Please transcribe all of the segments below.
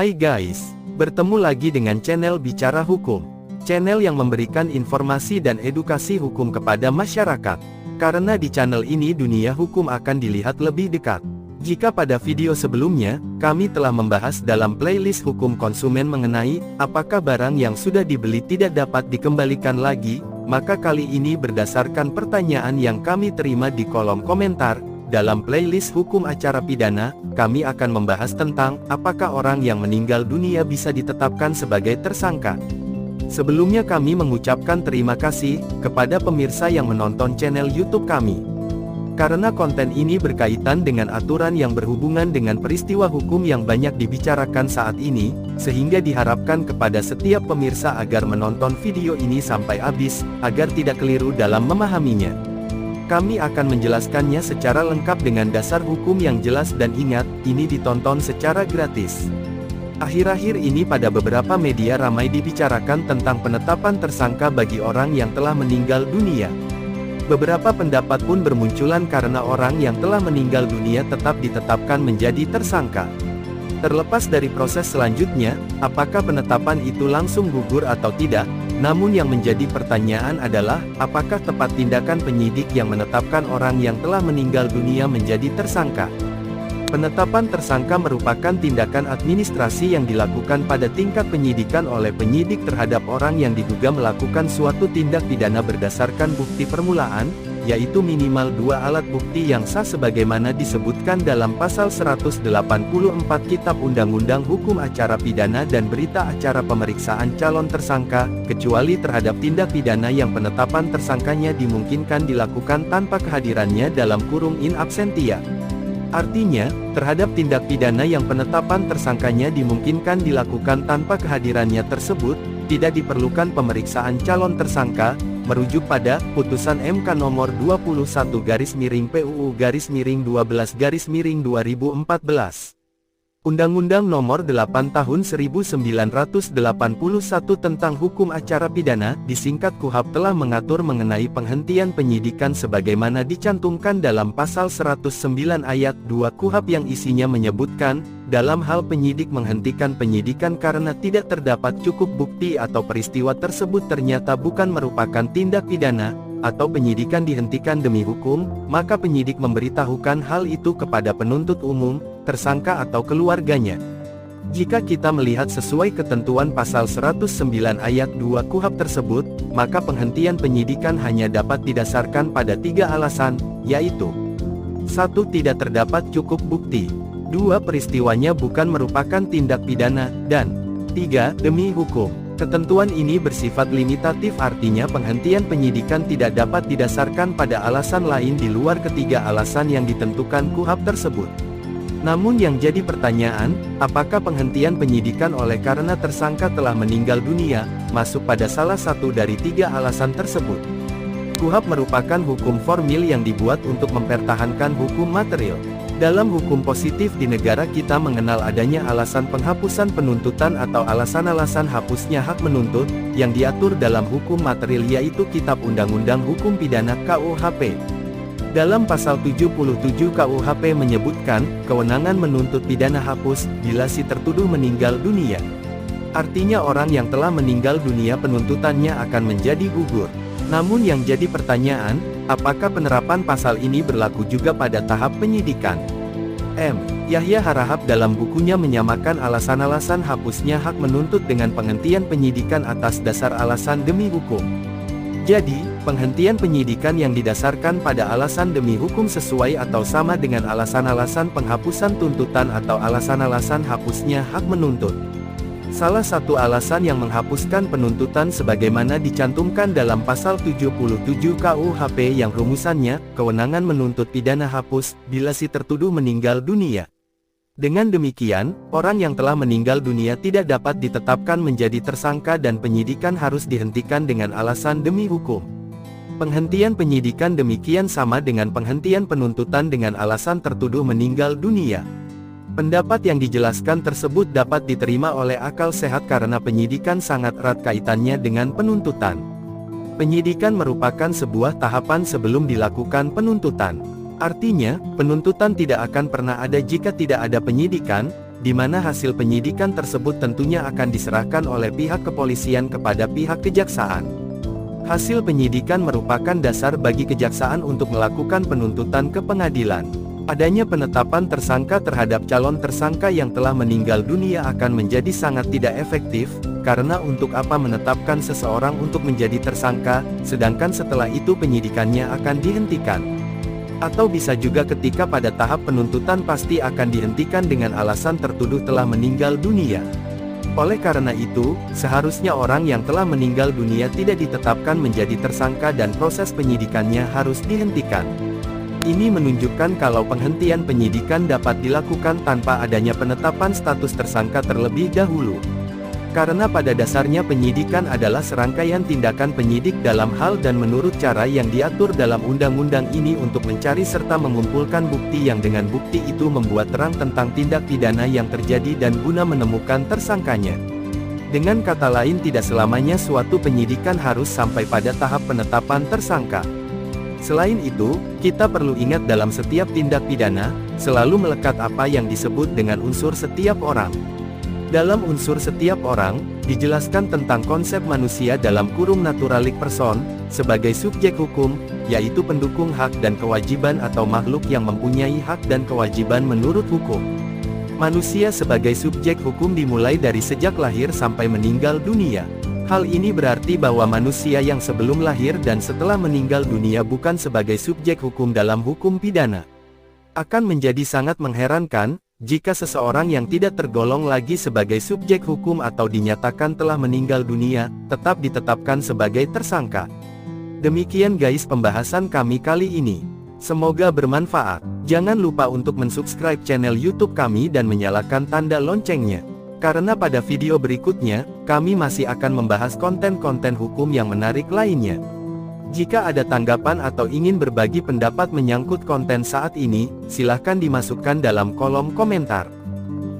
Hai guys, bertemu lagi dengan channel Bicara Hukum. Channel yang memberikan informasi dan edukasi hukum kepada masyarakat. Karena di channel ini dunia hukum akan dilihat lebih dekat. Jika pada video sebelumnya, kami telah membahas dalam playlist hukum konsumen mengenai, apakah barang yang sudah dibeli tidak dapat dikembalikan lagi, maka kali ini berdasarkan pertanyaan yang kami terima di kolom komentar, dalam playlist hukum acara pidana, kami akan membahas tentang, apakah orang yang meninggal dunia bisa ditetapkan sebagai tersangka. Sebelumnya kami mengucapkan terima kasih, kepada pemirsa yang menonton channel YouTube kami. Karena konten ini berkaitan dengan aturan yang berhubungan dengan peristiwa hukum yang banyak dibicarakan saat ini, sehingga diharapkan kepada setiap pemirsa agar menonton video ini sampai habis, agar tidak keliru dalam memahaminya. Kami akan menjelaskannya secara lengkap dengan dasar hukum yang jelas dan ingat, ini ditonton secara gratis. Akhir-akhir ini pada beberapa media ramai dibicarakan tentang penetapan tersangka bagi orang yang telah meninggal dunia. Beberapa pendapat pun bermunculan karena orang yang telah meninggal dunia tetap ditetapkan menjadi tersangka. Terlepas dari proses selanjutnya, apakah penetapan itu langsung gugur atau tidak, namun yang menjadi pertanyaan adalah, apakah tepat tindakan penyidik yang menetapkan orang yang telah meninggal dunia menjadi tersangka? Penetapan tersangka merupakan tindakan administrasi yang dilakukan pada tingkat penyidikan oleh penyidik terhadap orang yang diduga melakukan suatu tindak pidana berdasarkan bukti permulaan, yaitu minimal 2 alat bukti yang sah sebagaimana disebutkan dalam pasal 184 Kitab Undang-Undang Hukum Acara Pidana dan Berita Acara Pemeriksaan Calon Tersangka, kecuali terhadap tindak pidana yang penetapan tersangkanya dimungkinkan dilakukan tanpa kehadirannya dalam kurung in absentia. Artinya, terhadap tindak pidana yang penetapan tersangkanya dimungkinkan dilakukan tanpa kehadirannya tersebut, tidak diperlukan pemeriksaan calon tersangka, merujuk pada Putusan MK Nomor 21/12/2014. Undang-Undang Nomor 8 Tahun 1981 tentang Hukum Acara Pidana, disingkat KUHP, telah mengatur mengenai penghentian penyidikan sebagaimana dicantumkan dalam pasal 109 ayat 2 KUHP yang isinya menyebutkan, dalam hal penyidik menghentikan penyidikan karena tidak terdapat cukup bukti atau peristiwa tersebut ternyata bukan merupakan tindak pidana, atau penyidikan dihentikan demi hukum, maka penyidik memberitahukan hal itu kepada penuntut umum, tersangka atau keluarganya. Jika kita melihat sesuai ketentuan pasal 109 ayat 2 KUHP tersebut, maka penghentian penyidikan hanya dapat didasarkan pada 3 alasan, yaitu 1. Tidak terdapat cukup bukti, 2. Peristiwanya bukan merupakan tindak pidana, dan 3. Demi hukum. Ketentuan ini bersifat limitatif, artinya penghentian penyidikan tidak dapat didasarkan pada alasan lain di luar ketiga alasan yang ditentukan KUHP tersebut. Namun yang jadi pertanyaan, apakah penghentian penyidikan oleh karena tersangka telah meninggal dunia, masuk pada salah satu dari 3 alasan tersebut? KUHP merupakan hukum formil yang dibuat untuk mempertahankan hukum material. Dalam hukum positif di negara kita mengenal adanya alasan penghapusan penuntutan atau alasan-alasan hapusnya hak menuntut, yang diatur dalam hukum material yaitu Kitab Undang-Undang Hukum Pidana KUHP. Dalam pasal 77 KUHP menyebutkan, kewenangan menuntut pidana hapus, bila si tertuduh meninggal dunia. Artinya orang yang telah meninggal dunia penuntutannya akan menjadi gugur. Namun yang jadi pertanyaan, apakah penerapan pasal ini berlaku juga pada tahap penyidikan? M. Yahya Harahap dalam bukunya menyamakan alasan-alasan hapusnya hak menuntut dengan penghentian penyidikan atas dasar alasan demi hukum. Jadi, penghentian penyidikan yang didasarkan pada alasan demi hukum sesuai atau sama dengan alasan-alasan penghapusan tuntutan atau alasan-alasan hapusnya hak menuntut. Salah satu alasan yang menghapuskan penuntutan sebagaimana dicantumkan dalam pasal 77 KUHP yang rumusannya, kewenangan menuntut pidana hapus, bila si tertuduh meninggal dunia. Dengan demikian, orang yang telah meninggal dunia tidak dapat ditetapkan menjadi tersangka dan penyidikan harus dihentikan dengan alasan demi hukum. Penghentian penyidikan demikian sama dengan penghentian penuntutan dengan alasan tertuduh meninggal dunia. Pendapat yang dijelaskan tersebut dapat diterima oleh akal sehat karena penyidikan sangat erat kaitannya dengan penuntutan. Penyidikan merupakan sebuah tahapan sebelum dilakukan penuntutan. Artinya, penuntutan tidak akan pernah ada jika tidak ada penyidikan, di mana hasil penyidikan tersebut tentunya akan diserahkan oleh pihak kepolisian kepada pihak kejaksaan. Hasil penyidikan merupakan dasar bagi kejaksaan untuk melakukan penuntutan ke pengadilan. Adanya penetapan tersangka terhadap calon tersangka yang telah meninggal dunia akan menjadi sangat tidak efektif, karena untuk apa menetapkan seseorang untuk menjadi tersangka, sedangkan setelah itu penyidikannya akan dihentikan. Atau bisa juga ketika pada tahap penuntutan pasti akan dihentikan dengan alasan tertuduh telah meninggal dunia. Oleh karena itu, seharusnya orang yang telah meninggal dunia tidak ditetapkan menjadi tersangka dan proses penyidikannya harus dihentikan. Ini menunjukkan kalau penghentian penyidikan dapat dilakukan tanpa adanya penetapan status tersangka terlebih dahulu. Karena pada dasarnya penyidikan adalah serangkaian tindakan penyidik dalam hal dan menurut cara yang diatur dalam undang-undang ini untuk mencari serta mengumpulkan bukti yang dengan bukti itu membuat terang tentang tindak pidana yang terjadi dan guna menemukan tersangkanya. Dengan kata lain, tidak selamanya suatu penyidikan harus sampai pada tahap penetapan tersangka. Selain itu, kita perlu ingat dalam setiap tindak pidana, selalu melekat apa yang disebut dengan unsur setiap orang. Dalam unsur setiap orang, dijelaskan tentang konsep manusia dalam kurung naturalik person, sebagai subjek hukum, yaitu pendukung hak dan kewajiban atau makhluk yang mempunyai hak dan kewajiban menurut hukum. Manusia sebagai subjek hukum dimulai dari sejak lahir sampai meninggal dunia. Hal ini berarti bahwa manusia yang sebelum lahir dan setelah meninggal dunia bukan sebagai subjek hukum dalam hukum pidana. Akan menjadi sangat mengherankan, jika seseorang yang tidak tergolong lagi sebagai subjek hukum atau dinyatakan telah meninggal dunia, tetap ditetapkan sebagai tersangka. Demikian guys pembahasan kami kali ini. Semoga bermanfaat. Jangan lupa untuk mensubscribe channel YouTube kami dan menyalakan tanda loncengnya. Karena pada video berikutnya, kami masih akan membahas konten-konten hukum yang menarik lainnya. Jika ada tanggapan atau ingin berbagi pendapat menyangkut konten saat ini, silahkan dimasukkan dalam kolom komentar.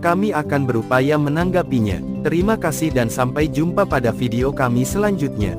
Kami akan berupaya menanggapinya. Terima kasih dan sampai jumpa pada video kami selanjutnya.